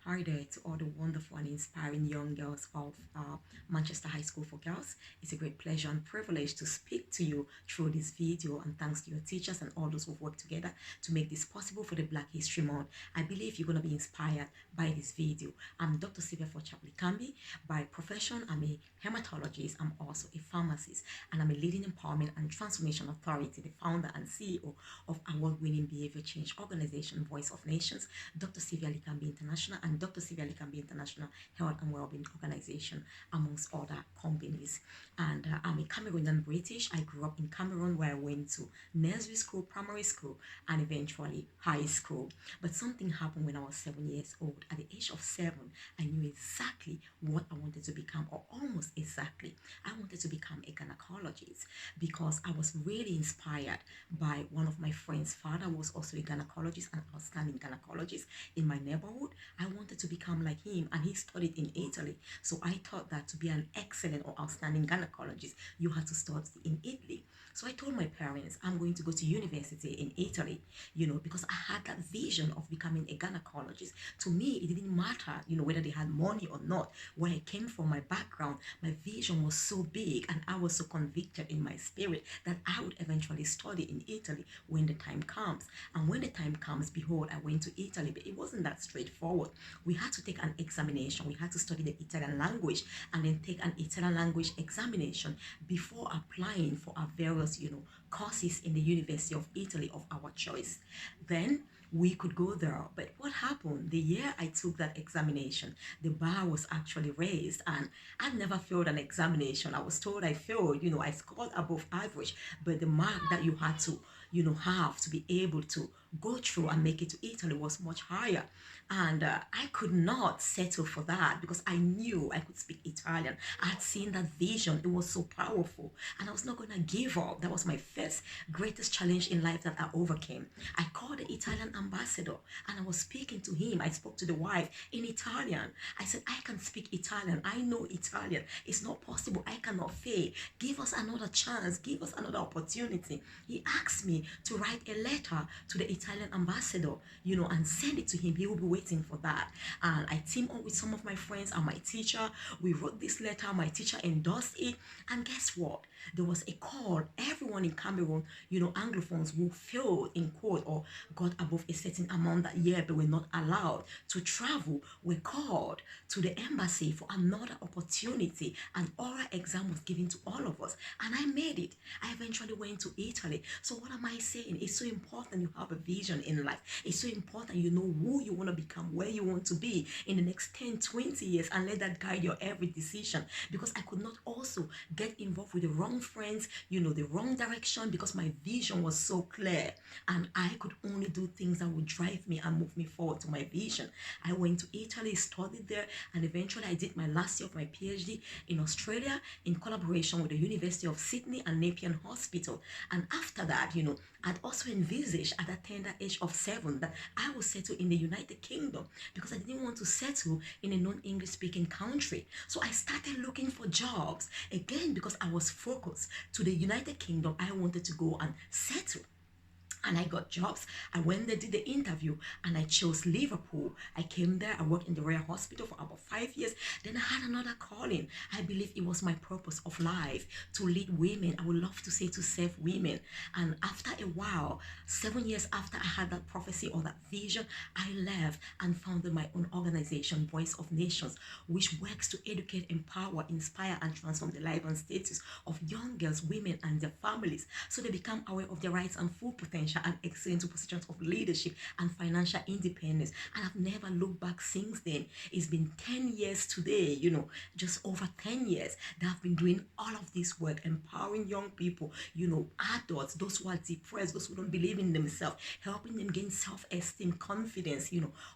Hi there to all the wonderful and inspiring young girls of Manchester High School for Girls. It's a great pleasure and privilege to speak to you through this video, and thanks to your teachers and all those who've worked together to make this possible for the Black History Month. I believe you're going to be inspired by this video. I'm Dr. Sylvia Forchap-Likambi. By profession, I'm a hematologist. I'm also a pharmacist, and I'm a leading empowerment and transformation authority, the founder and CEO of award-winning behavior change organization Voice of Nations, Dr. Sylvia Likambi International, and Dr. Sylvia Likambi International Health and Wellbeing Organization, amongst other companies. And I'm a Cameroonian British. I grew up in Cameroon, where I went to nursery school, primary school, and eventually high school. But something happened when I was 7 years old. At the age of 7, I knew exactly what I wanted to become, or almost exactly. I wanted to become a gynecologist because I was really inspired by one of my friends' father, who was also a gynecologist, an outstanding gynecologist in my neighborhood. I wanted to become like him, and he studied in Italy. So I thought that to be an excellent or outstanding gynecologist, you had to study in Italy. So I told my parents, I'm going to go to university in Italy, because I had that vision of becoming a gynecologist. To me, it didn't matter, whether they had money or not. Where I came from, my background, my vision was so big, and I was so convicted in my spirit that I would eventually study in Italy when the time comes. And when the time comes, behold, I went to Italy, but it wasn't that straightforward. We had to take an examination. We had to study the Italian language and then take an Italian language examination before applying for our various, courses in the University of Italy of our choice. Then we could go there. But what happened? The year I took that examination, the bar was actually raised, and I never failed an examination. I was told I failed, I scored above average, but the mark that you had to, have to be able to go through and make it to Italy was much higher. And I could not settle for that because I knew I could speak Italian. I had seen that vision, it was so powerful, and I was not going to give up. That was my first greatest challenge in life that I overcame. I called the Italian ambassador and I was speaking to him. I spoke to the wife in Italian. I said, I can speak Italian. I know Italian. It's not possible. I cannot fail. Give us another chance. Give us another opportunity. He asked me to write a letter to the Italian ambassador, and send it to him. He will be waiting for that. And I teamed up with some of my friends and my teacher. We wrote this letter. My teacher endorsed it. And guess what? There was a call. Everyone in Cameroon, Anglophones who failed in court or got above a certain amount that year but were not allowed to travel were called to the embassy for another opportunity. An oral exam was given to all of us, and I made it. I eventually went to Italy. So what am I saying? It's so important you have a vision in life. It's so important you know who you want to become, where you want to be in the next 10, 20 years, and let that guide your every decision. Because I could not also get involved with the wrong friends, the wrong direction, because my vision was so clear, and I could only do things that would drive me and move me forward to my vision. I went to Italy, studied there, and eventually I did my last year of my PhD in Australia in collaboration with the University of Sydney and Nepean Hospital. And after that, I'd also envisaged at that tender age of 7 that I would settle in the United Kingdom because I didn't want to settle in a non-English speaking country. So I started looking for jobs again because I was focused to the United Kingdom. I wanted to go and settle, and I got jobs. I went there, did the interview, and I chose Liverpool. I came there, I worked in the Royal Hospital for about 5 years. Then I had another calling. I believe it was my purpose of life to lead women. I would love to say to serve women. And after a while, 7 years after I had that prophecy or that vision, I left and founded my own organization, Voice of Nations, which works to educate, empower, inspire, and transform the life and status of young girls, women, and their families so they become aware of their rights and full potential and excel into positions of leadership and financial independence. And I've never looked back since then. It's been 10 years today, just over 10 years that I've been doing all of this work, empowering young people, adults, those who are depressed, those who don't believe in themselves, helping them gain self-esteem, confidence,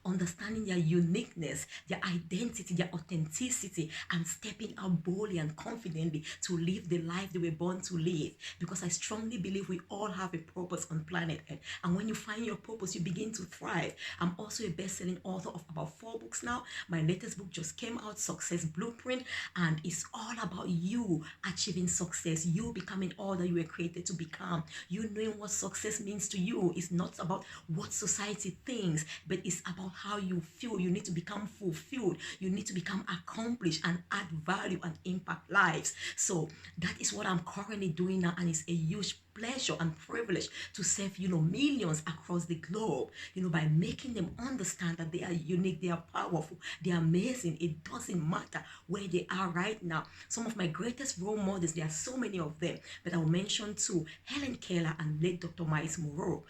understanding their uniqueness, their identity, their authenticity, and stepping out boldly and confidently to live the life they were born to live. Because I strongly believe we all have a purpose on planet planet Earth. And when you find your purpose, you begin to thrive. I'm also a best-selling author of about 4 books now. My latest book just came out, Success Blueprint, and it's all about you achieving success, you becoming all that you were created to become. You knowing what success means to you. It's not about what society thinks, but it's about how you feel. You need to become fulfilled. You need to become accomplished and add value and impact lives. So that is what I'm currently doing now, and it's a huge pleasure and privilege to serve millions across the globe, by making them understand that they are unique, they are powerful, they are amazing. It doesn't matter where they are right now. Some of my greatest role models, there are so many of them, but I'll mention two: Helen Keller and late Dr. Miles Monroe.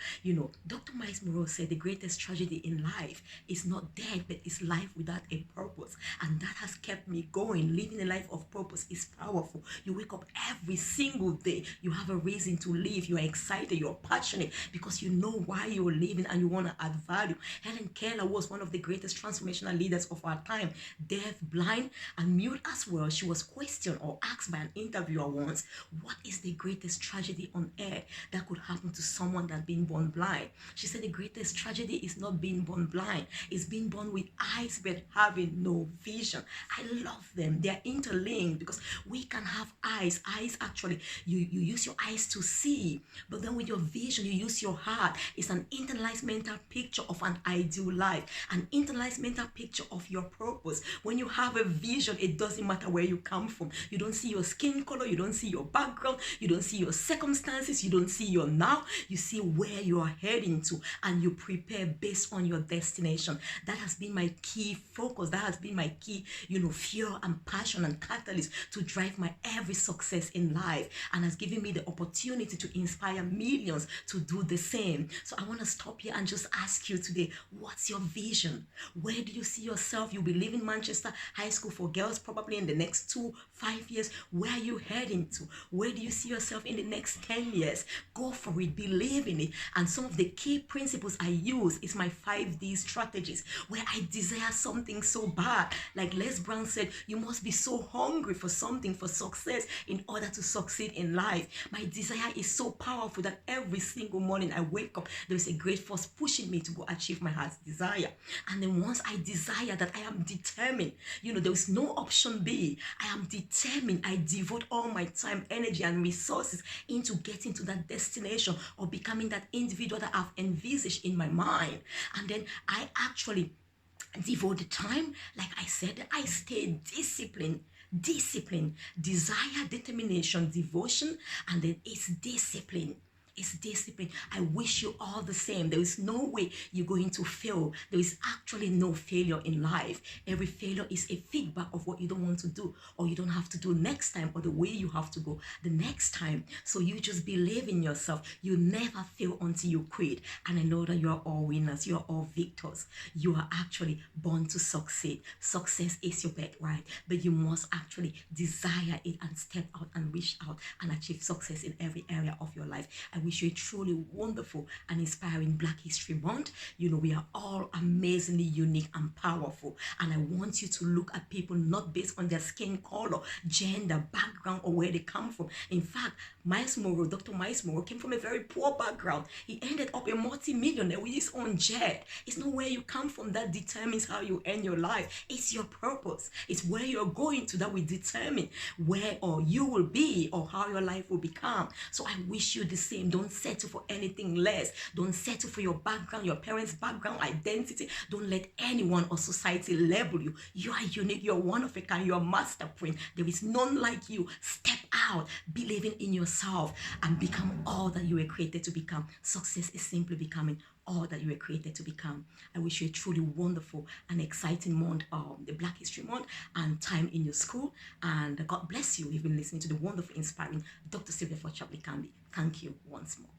Dr. Miles Monroe said the greatest tragedy in life is not death, but it's life without a purpose. And that has kept me going. Living a life of purpose is powerful. You wake up every single day, you have a reason to live, you're excited, you're passionate, because you know why you're living and you want to add value. Helen Keller was one of the greatest transformational leaders of our time, deaf, blind, and mute as well. She was questioned or asked by an interviewer once, what is the greatest tragedy on earth that could happen to someone that's been born blind? She said the greatest tragedy is not being born blind, it's being born with eyes but having no vision. I love them. They're interlinked, because we can have eyes actually, you use your eyes to see, but then with your vision you use your heart. It's an internalized mental picture of an ideal life, an internalized mental picture of your purpose. When you have a vision, it doesn't matter where you come from. You don't see your skin color, you don't see your background, you don't see your circumstances, you don't see your now. You see where you are heading to, and you prepare based on your destination. That has been my key focus. That has been my key fuel and passion and catalyst to drive my every success in life, and has given me the opportunity to inspire millions to do the same. So I want to stop here and just ask you today, what's your vision? Where do you see yourself? You'll be leaving Manchester High School for Girls probably in the next 2-5 years. Where are you heading to? Where do you see yourself in the next 10 years? Go for it, believe in it. And some of the key principles I use is my 5D strategies, where I desire something so bad. Like Les Brown said, you must be so hungry for something, for success, in order to succeed in life. My desire is so powerful that every single morning I wake up, there's a great force pushing me to go achieve my heart's desire. And then once I desire that, I am determined. There is no option B. I am determined. I devote all my time, energy, and resources into getting to that destination, or becoming that individual that I've envisaged in my mind. And then I actually devote the time. Like I said, I stay disciplined, desire, determination, devotion, and then it's discipline. It's discipline. I wish you all the same. There is no way you're going to fail. There is actually no failure in life. Every failure is a feedback of what you don't want to do, or you don't have to do next time, or the way you have to go the next time. So you just believe in yourself. You never fail until you quit. And I know that you are all winners. You are all victors. You are actually born to succeed. Success is your birthright, but you must actually desire it and step out and reach out and achieve success in every area of your life. I wish you a truly wonderful and inspiring Black History Month. We are all amazingly unique and powerful. And I want you to look at people not based on their skin color, gender, background, or where they come from. In fact, Dr. Miles Monroe came from a very poor background. He ended up a multi-millionaire with his own jet. It's not where you come from that determines how you end your life. It's your purpose. It's where you're going to that will determine where or you will be, or how your life will become. So I wish you the same. Don't settle for anything less. Don't settle for your background, your parents' background, identity. Don't let anyone or society label you. You are unique. You're one of a kind. You're a masterprint. There is none like you. Step out, believing in yourself, and become all that you were created to become. Success is simply becoming all that you were created to become. I wish you a truly wonderful and exciting month, the Black History Month, and time in your school. And God bless you. You've been listening to the wonderful, inspiring Dr. Sylvia Forchap-Likambi. Thank you once more.